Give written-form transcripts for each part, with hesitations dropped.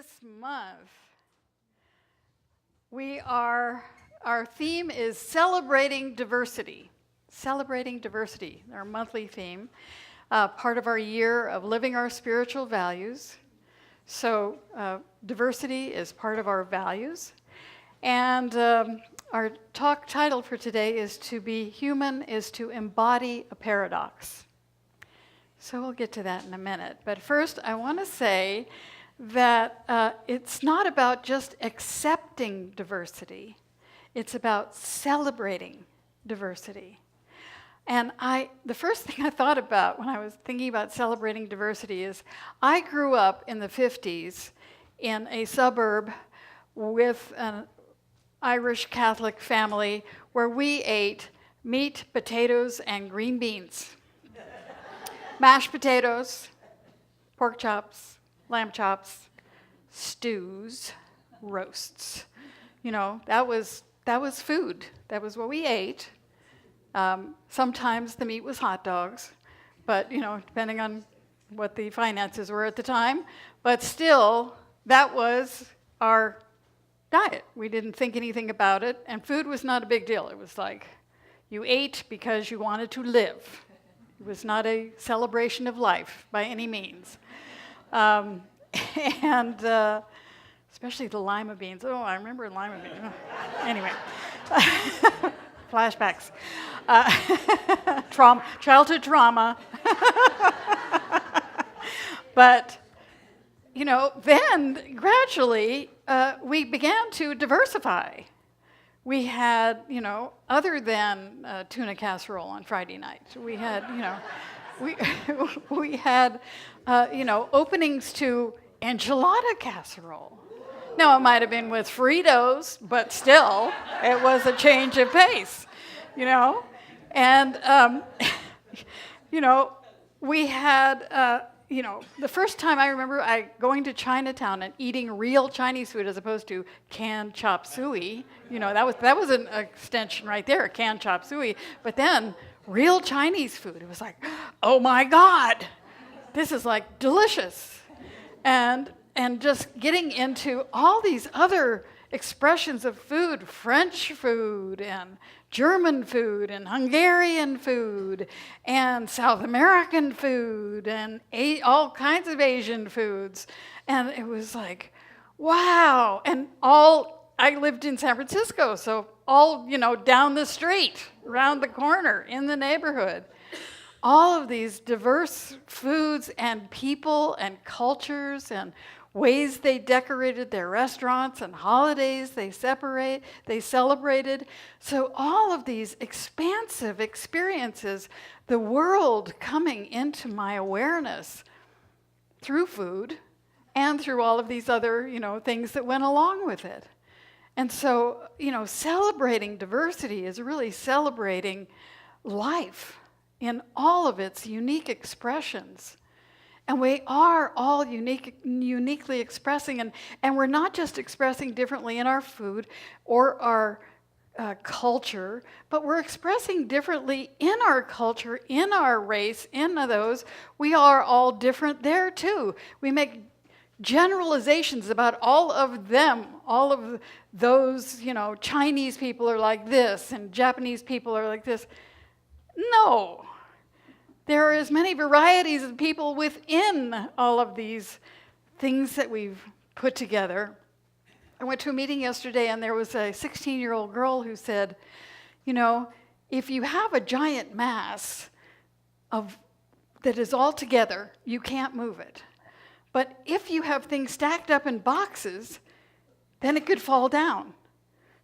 this month, our theme is celebrating diversity. Celebrating diversity, our monthly theme, part of our year of living our spiritual values. So diversity is part of our values. And our talk title for today is To Be Human is to Embody a Paradox. So we'll get to that in a minute. But first, I want to say that it's not about just accepting diversity. It's about celebrating diversity. And the first thing I thought about when I was thinking about celebrating diversity is I grew up in the 50s in a suburb with an Irish Catholic family where we ate meat, potatoes, and green beans. Mashed potatoes, pork chops, lamb chops, stews, roasts. You know, that was food. That was what we ate. Sometimes the meat was hot dogs, but, you know, depending on what the finances were at the time. But still, that was our diet. We didn't think anything about it, and food was not a big deal. It was like you ate because you wanted to live. It was not a celebration of life by any means. And especially the lima beans. Oh, I remember lima beans. Anyway. Flashbacks. Childhood trauma. But, you know, then gradually we began to diversify. We had, you know, other than tuna casserole on Friday night, we had, you know, we had, you know, openings to enchilada casserole. Now, it might have been with Fritos, but still, it was a change of pace, you know? And, you know, we had, you know, the first time I remember going to Chinatown and eating real Chinese food as opposed to canned chop suey, you know, that was an extension right there, canned chop suey. But then, real Chinese food, it was like, oh my God, this is like delicious. And just getting into all these other expressions of food, French food and German food and Hungarian food and South American food and all kinds of Asian foods. And it was like, wow. And I lived in San Francisco, so all, you know, down the street, around the corner, in the neighborhood. All of these diverse foods and people and cultures and ways they decorated their restaurants and holidays they celebrated. So all of these expansive experiences, the world coming into my awareness through food and through all of these other, you know, things that went along with it. And so, you know, celebrating diversity is really celebrating life in all of its unique expressions. And we are all uniquely expressing, and we're not just expressing differently in our food or our culture, but we're expressing differently in our culture, in our race, in those. We are all different there too. We make generalizations about all of them, all of those, you know, Chinese people are like this, and Japanese people are like this. No. There are as many varieties of people within all of these things that we've put together. I went to a meeting yesterday, and there was a 16-year-old girl who said, you know, if you have a giant mass that is all together, you can't move it. But if you have things stacked up in boxes, then it could fall down.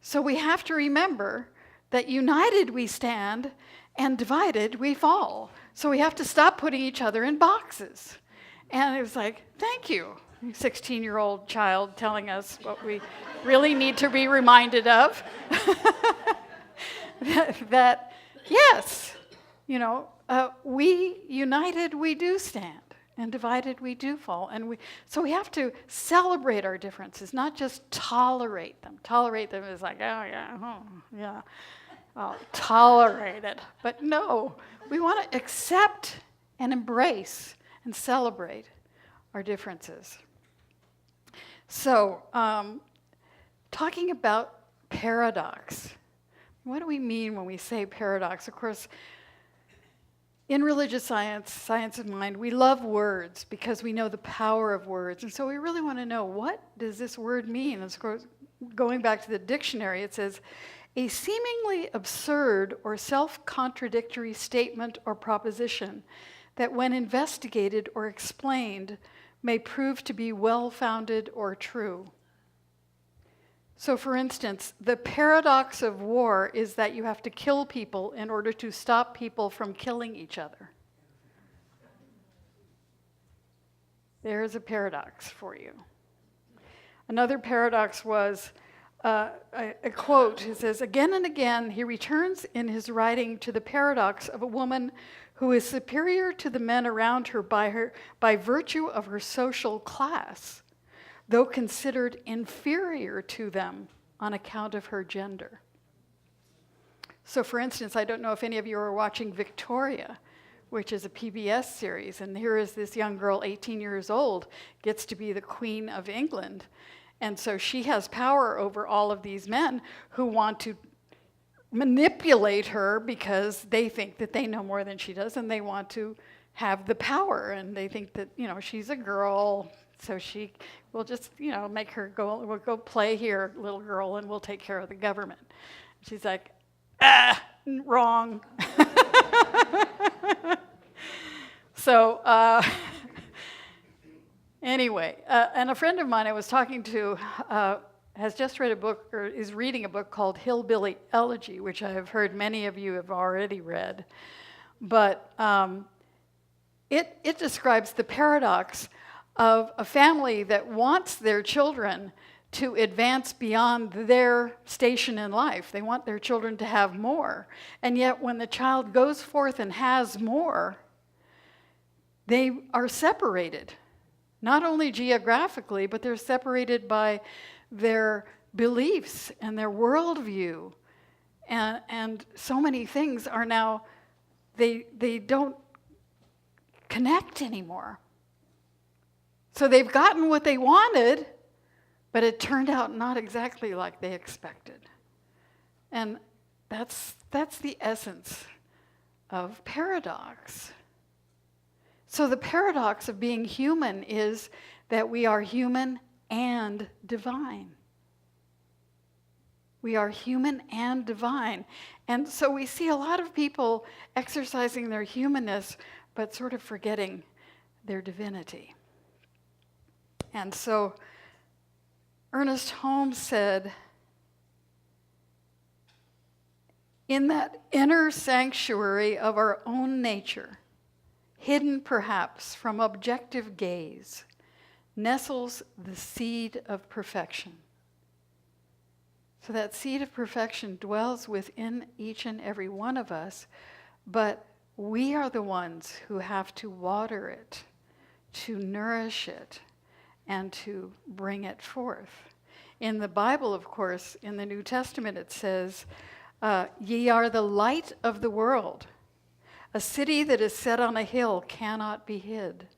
So we have to remember that united we stand, and divided we fall. So we have to stop putting each other in boxes. And it was like, thank you, 16-year-old child telling us what we really need to be reminded of. that, yes, you know, we united, we do stand. And divided, we do fall. So we have to celebrate our differences, not just tolerate them. Tolerate them is like, yeah. I'll tolerate it. But no, we want to accept and embrace and celebrate our differences. So, talking about paradox. What do we mean when we say paradox? Of course, in religious science, science of mind, we love words because we know the power of words. And so we really want to know, what does this word mean? And of course, going back to the dictionary, it says, a seemingly absurd or self-contradictory statement or proposition that when investigated or explained may prove to be well-founded or true. So for instance, the paradox of war is that you have to kill people in order to stop people from killing each other. There's a paradox for you. Another paradox was a quote. It says, again and again, he returns in his writing to the paradox of a woman who is superior to the men around her by virtue of her social class, though considered inferior to them on account of her gender. So for instance, I don't know if any of you are watching Victoria, which is a PBS series, and here is this young girl, 18 years old, gets to be the Queen of England. And so she has power over all of these men who want to manipulate her because they think that they know more than she does, and they want to have the power, and they think that, she's a girl, so she will just, make her we'll go play here, little girl, and we'll take care of the government. She's like, wrong. So, anyway, and a friend of mine I was talking to has just read a book, or is reading a book called Hillbilly Elegy, which I have heard many of you have already read. But it describes the paradox of a family that wants their children to advance beyond their station in life. They want their children to have more. And yet when the child goes forth and has more, they are separated. Not only geographically, but they're separated by their beliefs and their worldview. And so many things are now, they don't connect anymore. So they've gotten what they wanted, but it turned out not exactly like they expected. And that's the essence of paradox. So the paradox of being human is that we are human and divine. We are human and divine. And so we see a lot of people exercising their humanness, but sort of forgetting their divinity. And so Ernest Holmes said, in that inner sanctuary of our own nature, hidden perhaps from objective gaze, nestles the seed of perfection. So that seed of perfection dwells within each and every one of us, but we are the ones who have to water it, to nourish it, and to bring it forth. In the Bible, of course, in the New Testament, it says, ye are the light of the world. A city that is set on a hill cannot be hid.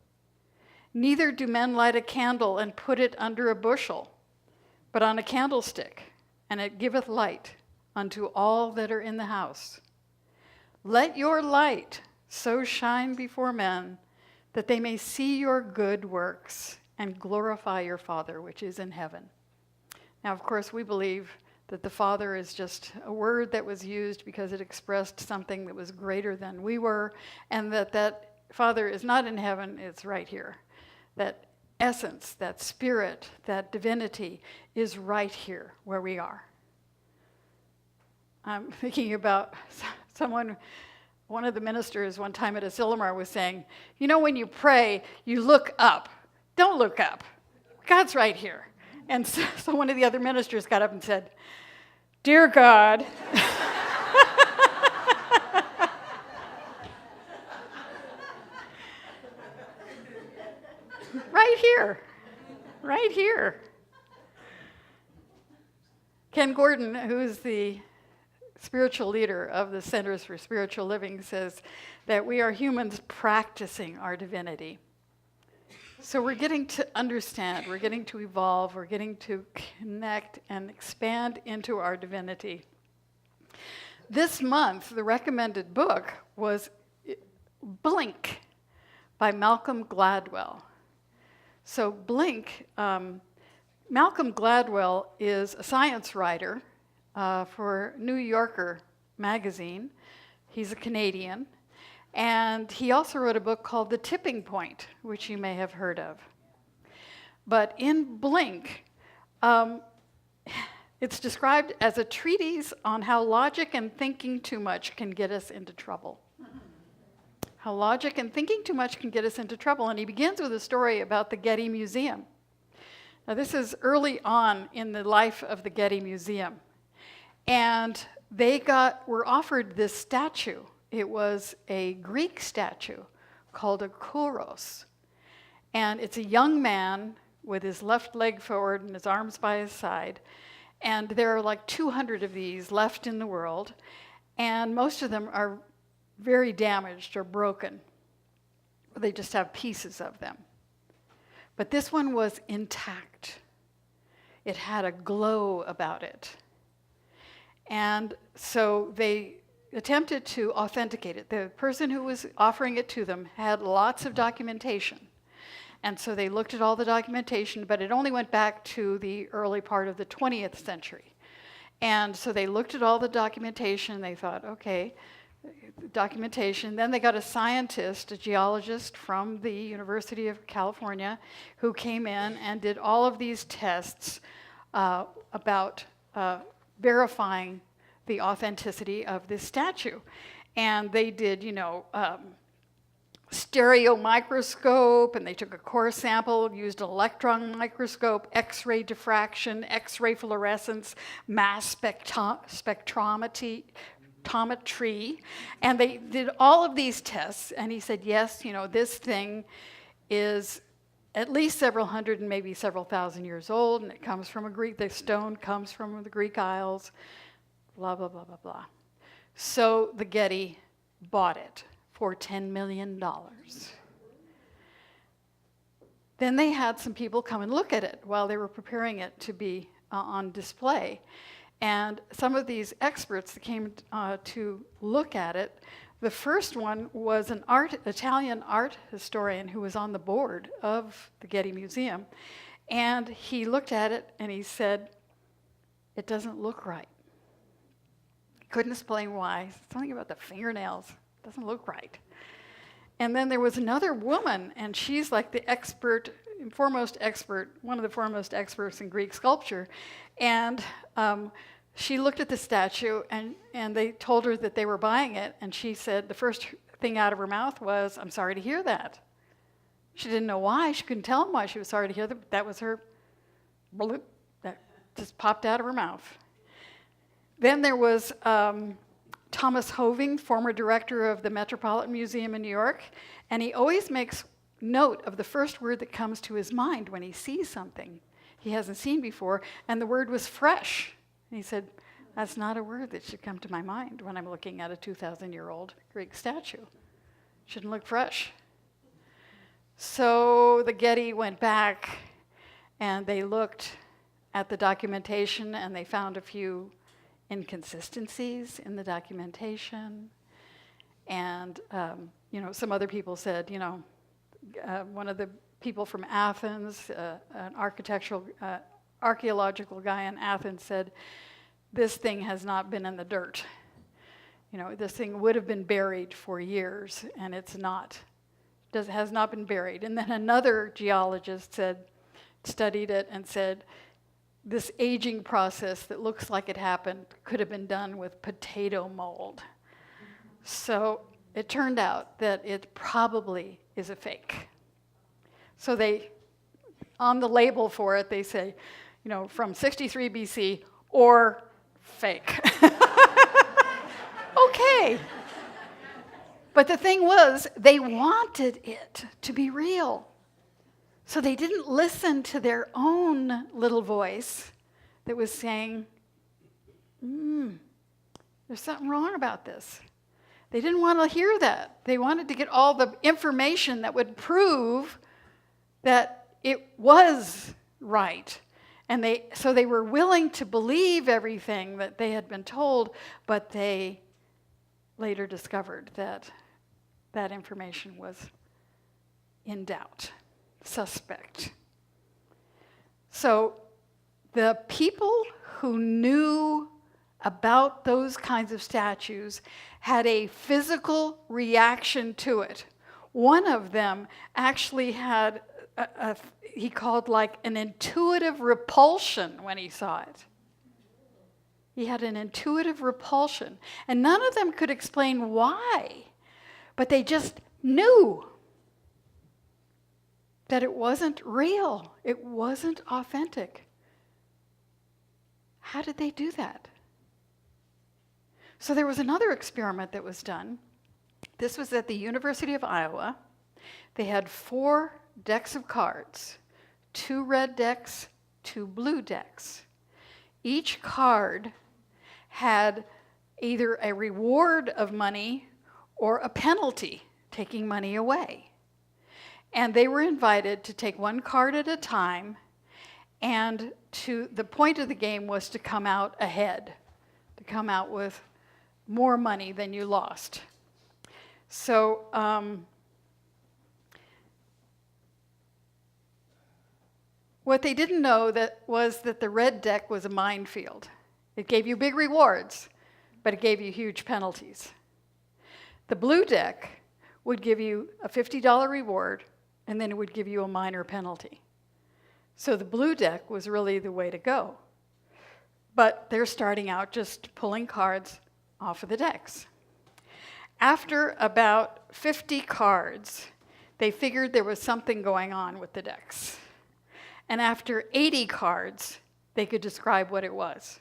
Neither do men light a candle and put it under a bushel, but on a candlestick, and it giveth light unto all that are in the house. Let your light so shine before men that they may see your good works and glorify your Father which is in heaven. Now, of course, we believe that the Father is just a word that was used because it expressed something that was greater than we were, and that Father is not in heaven, it's right here. That essence, that spirit, that divinity is right here where we are. I'm thinking about one of the ministers one time at Asilomar was saying, when you pray, you look up. Don't look up. God's right here. And so one of the other ministers got up and said, Dear God, right here. Ken Gordon, who's the spiritual leader of the Centers for Spiritual Living, says that we are humans practicing our divinity. So we're getting to understand, we're getting to evolve, we're getting to connect and expand into our divinity. This month, the recommended book was Blink by Malcolm Gladwell. So Blink, Malcolm Gladwell is a science writer for New Yorker magazine. He's a Canadian. And he also wrote a book called The Tipping Point, which you may have heard of. But in Blink, it's described as a treatise on how logic and thinking too much can get us into trouble. How logic and thinking too much can get us into trouble. And he begins with a story about the Getty Museum. Now, this is early on in the life of the Getty Museum. And they were offered this statue. It was a Greek statue called a kouros. And it's a young man with his left leg forward and his arms by his side. And there are like 200 of these left in the world. And most of them are very damaged or broken. They just have pieces of them. But this one was intact. It had a glow about it. And so they attempted to authenticate it. The person who was offering it to them had lots of documentation. And so they looked at all the documentation, but it only went back to the early part of the 20th century. And so they looked at all the documentation. They thought, okay, documentation. Then they got a scientist, a geologist from the University of California, who came in and did all of these tests about verifying the authenticity of this statue. And they did, stereo microscope, and they took a core sample, used an electron microscope, X-ray diffraction, X-ray fluorescence, mass spectrometry, and they did all of these tests, and he said, yes, this thing is at least several hundred and maybe several thousand years old, and it comes from the stone comes from the Greek Isles, blah, blah, blah, blah, blah. So the Getty bought it for $10 million. Then they had some people come and look at it while they were preparing it to be on display. And some of these experts that came to look at it, the first one was an Italian art historian who was on the board of the Getty Museum. And he looked at it and he said, it doesn't look right. Couldn't explain why. Something about the fingernails doesn't look right. And then there was another woman, and she's like the foremost expert, one of the foremost experts in Greek sculpture. And she looked at the statue, and they told her that they were buying it, and she said the first thing out of her mouth was, "I'm sorry to hear that." She didn't know why. She couldn't tell them why she was sorry to hear that. That was her bloop, that just popped out of her mouth. Then there was Thomas Hoving, former director of the Metropolitan Museum in New York, and he always makes note of the first word that comes to his mind when he sees something he hasn't seen before, and the word was fresh. And he said, that's not a word that should come to my mind when I'm looking at a 2,000-year-old Greek statue. It shouldn't look fresh. So the Getty went back, and they looked at the documentation, and they found a few inconsistencies in the documentation. And, some other people said, one of the people from Athens, an archaeological guy in Athens said, this thing has not been in the dirt. This thing would have been buried for years, and it's not. Has not been buried. And then another geologist studied it and said, this aging process that looks like it happened could have been done with potato mold. So it turned out that it probably is a fake. So on the label for it, they say, from 63 BC or fake. Okay. But the thing was, they wanted it to be real. So they didn't listen to their own little voice that was saying, there's something wrong about this. They didn't want to hear that. They wanted to get all the information that would prove that it was right. And so they were willing to believe everything that they had been told, but they later discovered that that information was in doubt, suspect. So the people who knew about those kinds of statues had a physical reaction to it. One of them actually had he called like an intuitive repulsion when he saw it. He had an intuitive repulsion. And none of them could explain why, but they just knew that it wasn't real. It wasn't authentic. How did they do that? So there was another experiment that was done. This was at the University of Iowa. They had 4 decks of cards, 2 red decks, 2 blue decks. Each card had either a reward of money or a penalty, taking money away. And they were invited to take 1 card at a time, and the point of the game was to come out ahead, to come out with more money than you lost. So what they didn't know was that the red deck was a minefield. It gave you big rewards, but it gave you huge penalties. The blue deck would give you a $50 reward, and then it would give you a minor penalty. So the blue deck was really the way to go. But they're starting out just pulling cards off of the decks. After about 50 cards, they figured there was something going on with the decks. And after 80 cards, they could describe what it was.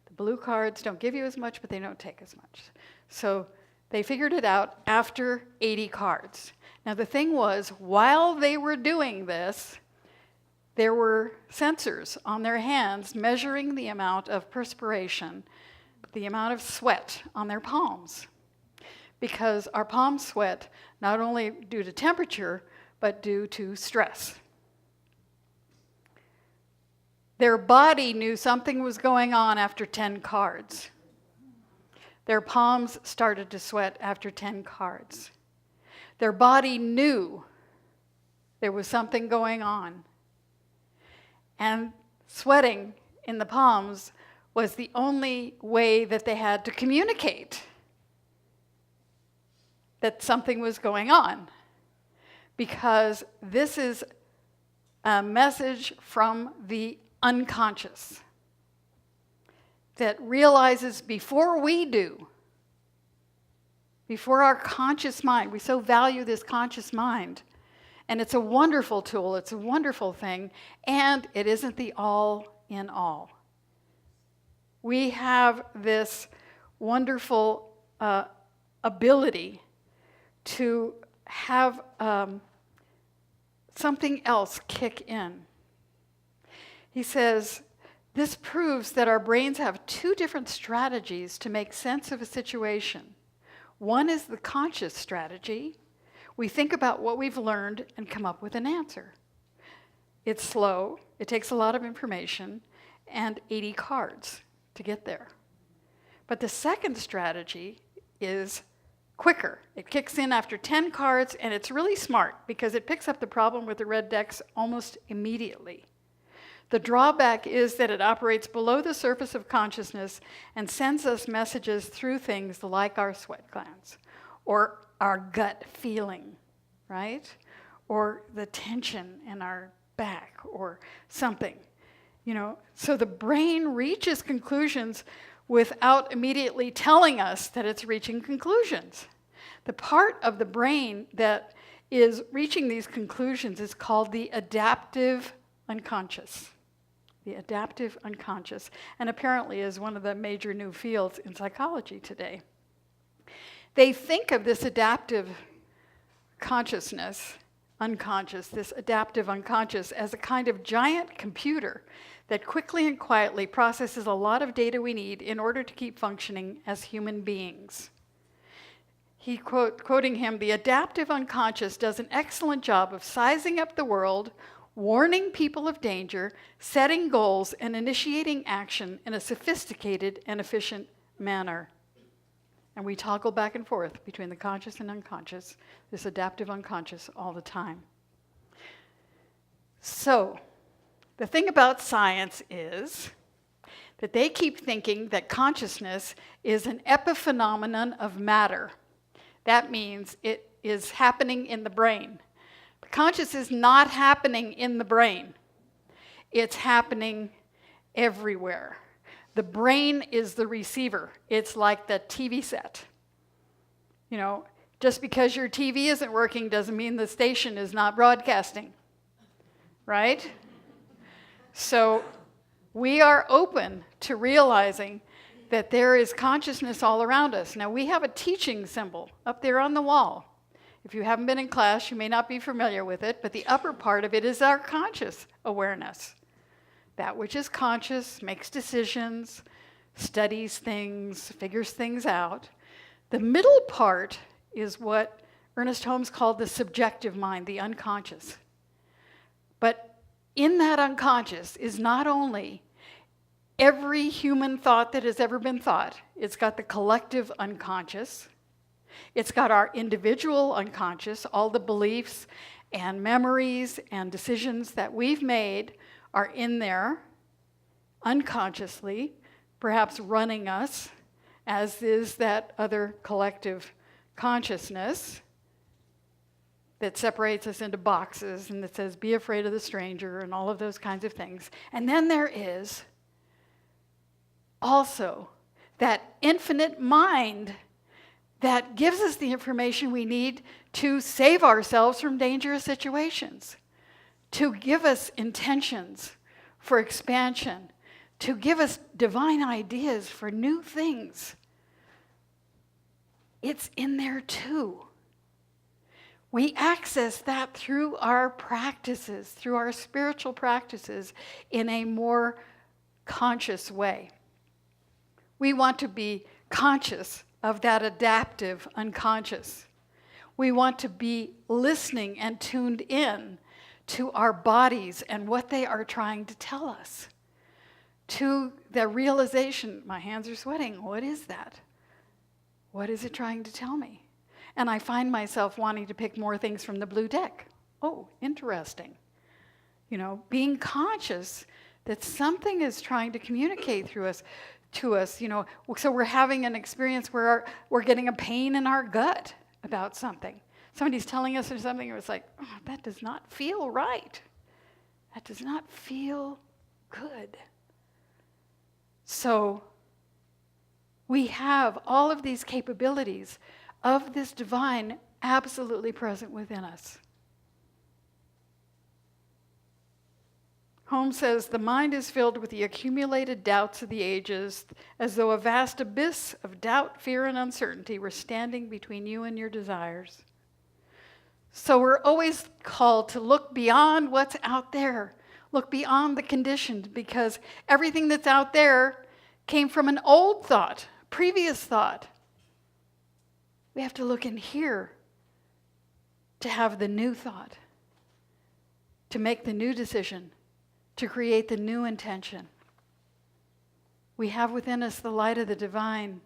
The blue cards don't give you as much, but they don't take as much. So they figured it out after 80 cards. Now the thing was, while they were doing this, there were sensors on their hands measuring the amount of perspiration, the amount of sweat on their palms. Because our palms sweat not only due to temperature, but due to stress. Their body knew something was going on after 10 cards. Their palms started to sweat after 10 cards. Their body knew there was something going on. And sweating in the palms was the only way that they had to communicate that something was going on. Because this is a message from the unconscious that realizes before we do, before our conscious mind, we so value this conscious mind, and it's a wonderful tool, it's a wonderful thing, and it isn't the all in all. We have this wonderful ability to have something else kick in. He says, this proves that our brains have 2 different strategies to make sense of a situation. One is the conscious strategy. We think about what we've learned and come up with an answer. It's slow, it takes a lot of information, and 80 cards to get there. But the second strategy is quicker. It kicks in after 10 cards, and it's really smart because it picks up the problem with the red decks almost immediately. The drawback is that it operates below the surface of consciousness and sends us messages through things like our sweat glands or our gut feeling, right? Or the tension in our back or something. So the brain reaches conclusions without immediately telling us that it's reaching conclusions. The part of the brain that is reaching these conclusions is called the adaptive unconscious. The adaptive unconscious, and apparently is one of the major new fields in psychology today. They think of this adaptive consciousness, unconscious, this adaptive unconscious, as a kind of giant computer that quickly and quietly processes a lot of data we need in order to keep functioning as human beings. Quoting him, the adaptive unconscious does an excellent job of sizing up the world, warning people of danger, setting goals, and initiating action in a sophisticated and efficient manner. And we toggle back and forth between the conscious and unconscious, this adaptive unconscious, all the time. So, the thing about science is that they keep thinking that consciousness is an epiphenomenon of matter. That means it is happening in the brain. But conscious is not happening in the brain. It's happening everywhere. The brain is the receiver. It's like the TV set. You know, just because your TV isn't working doesn't mean the station is not broadcasting, right? So we are open to realizing that there is consciousness all around us. Now, we have a teaching symbol up there on the wall. If you haven't been in class, you may not be familiar with it, but the upper part of it is our conscious awareness. That which is conscious makes decisions, studies things, figures things out. The middle part is what Ernest Holmes called the subjective mind, the unconscious. But in that unconscious is not only every human thought that has ever been thought. It's got the collective unconscious. It's got our individual unconscious, all the beliefs and memories and decisions that we've made are in there unconsciously, perhaps running us, as is that other collective consciousness that separates us into boxes and that says, be afraid of the stranger and all of those kinds of things. And then there is also that infinite mind that gives us the information we need to save ourselves from dangerous situations, to give us intentions for expansion, to give us divine ideas for new things. It's in there too. We access that through our practices, through our spiritual practices, in a more conscious way. We want to be conscious of that adaptive unconscious. We want to be listening and tuned in to our bodies and what they are trying to tell us. To the realization, my hands are sweating, what is that? What is it trying to tell me? And I find myself wanting to pick more things from the blue deck. Oh, interesting. You know, being conscious that something is trying to communicate to us, you know. So we're having an experience where we're getting a pain in our gut about something. Somebody's telling us or something, and it's like, oh, that does not feel right. That does not feel good. So we have all of these capabilities of this divine absolutely present within us. Holmes says, the mind is filled with the accumulated doubts of the ages, as though a vast abyss of doubt, fear, and uncertainty were standing between you and your desires. So we're always called to look beyond what's out there, look beyond the conditions, because everything that's out there came from an old thought, previous thought. We have to look in here to have the new thought, to make the new decision, to create the new intention. We have within us the light of the divine,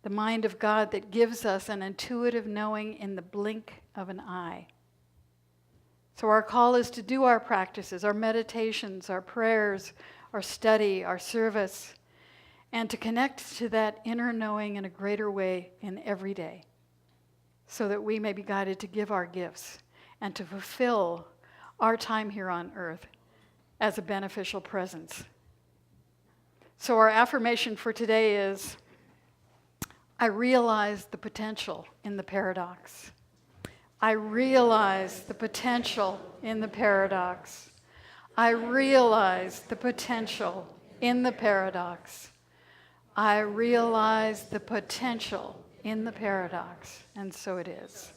the mind of God that gives us an intuitive knowing in the blink of an eye. So our call is to do our practices, our meditations, our prayers, our study, our service, and to connect to that inner knowing in a greater way in every day, so that we may be guided to give our gifts and to fulfill our time here on earth as a beneficial presence. So our affirmation for today is, I realize the potential in the paradox. I realize the potential in the paradox. I realize the potential in the paradox. I realize the potential in the paradox, and so it is.